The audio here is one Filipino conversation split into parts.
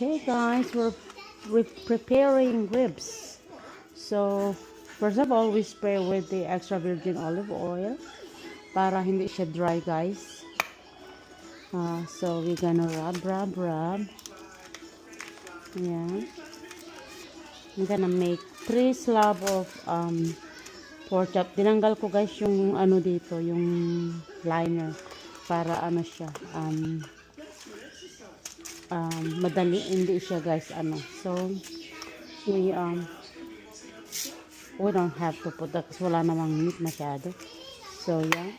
Okay guys, we're preparing ribs. So first of all, we spray with the extra virgin olive oil para hindi siya dry guys. So we're gonna rub. Yeah. I'm gonna make 3 slab of pork chop. Tinanggal ko guys yung ano dito, yung liner para ano siya madali hindi siya guys so we don't have to put that kasi wala namang meat masyado. So yeah,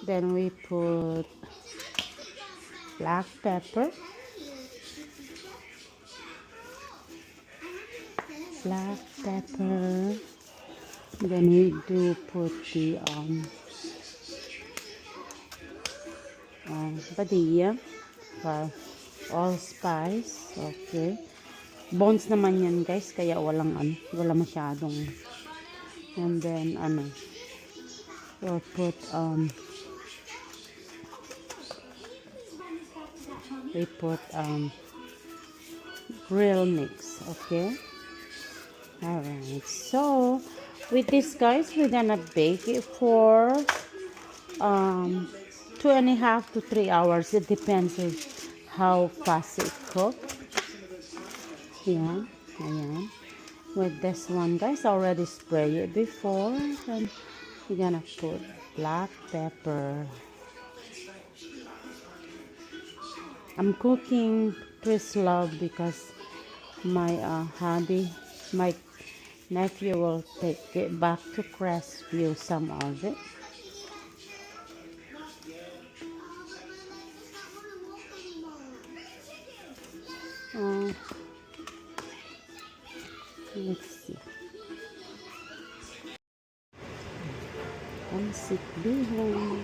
then we put black pepper, then we do put the badilla, allspice. Okay, bones naman yan guys, kaya wala masyadong. And then we'll put grill mix. Okay, alright, so with this guys, we're gonna bake it for 2.5 to 3 hours. It depends on how fast it cooks. Yeah, ayan. With this one guys, I already sprayed it before. And we're gonna put black pepper. I'm cooking pretty slow because my my nephew will take it back to Crestview, some of it. Let's see. Pancit bihon.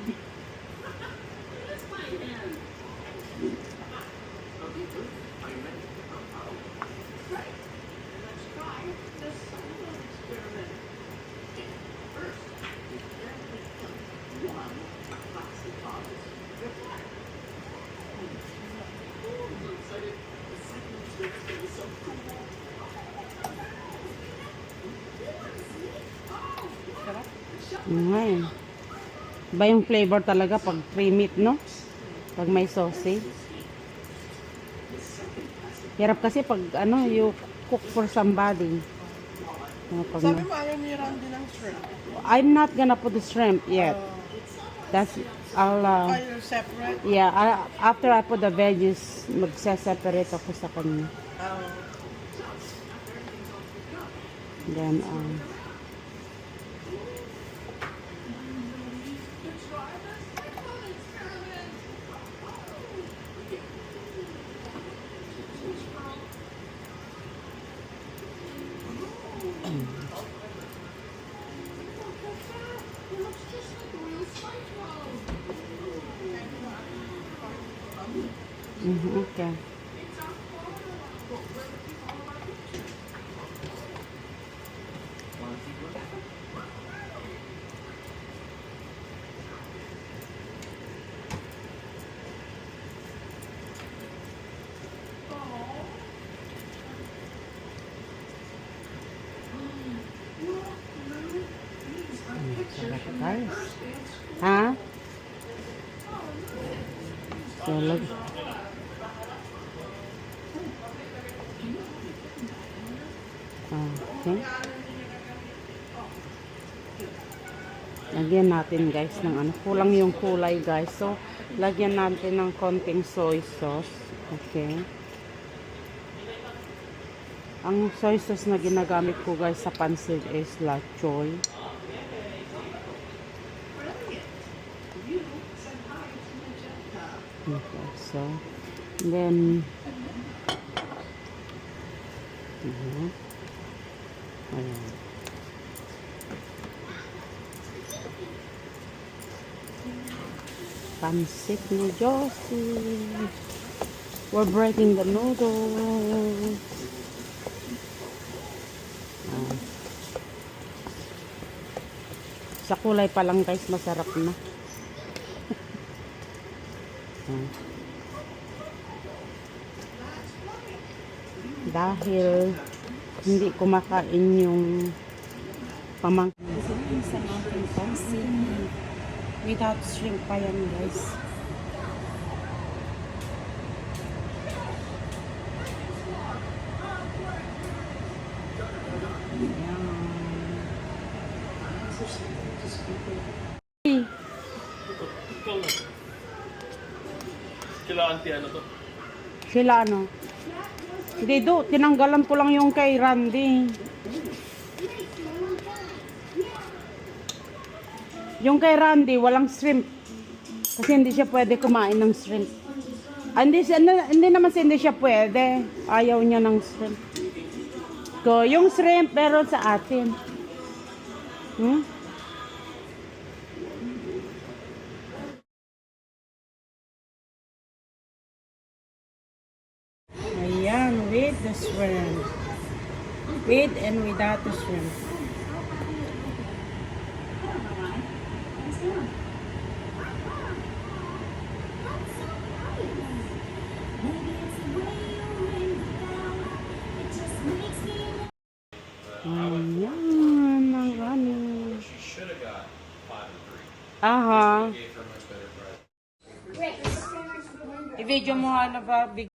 Ngayon, ba yung flavor talaga pag creamy, no? Pag may sausage. Hirap kasi pag you cook for somebody. Sabi mo ayaw niyo lang din ng shrimp. I'm not gonna put the shrimp yet. That's I'll separate? Yeah, after I put the veggies, magse-separate ako sa kanya. Then okay. Guys, so look. Okay. Lagyan natin guys ng kulang yung kulay guys. So, lagyan natin ng konting soy sauce. Okay. Ang soy sauce na ginagamit ko guys sa pancit is La Choy. Okay, so then ayan. Pancit ni Josie. We're breaking the noodles. Sa kulay pa lang guys, masarap na. Dahil hindi kumakain yung pamangkin. Sa ating pansit. Without shrimp pa yan, guys. Ayan. Kila auntie ano to? Sila ano? Hindi do, tinanggalan ko lang yung kay Randy. Yung kay Randy, walang shrimp. Kasi hindi siya pwede kumain ng shrimp. Ah, hindi naman hindi siya pwede. Ayaw niya ng shrimp. So, yung shrimp meron sa atin. Hmm? Ayan, with the shrimp. With and without the shrimp. Ayan, ang ano. Aha. I-video mo ano ba? Big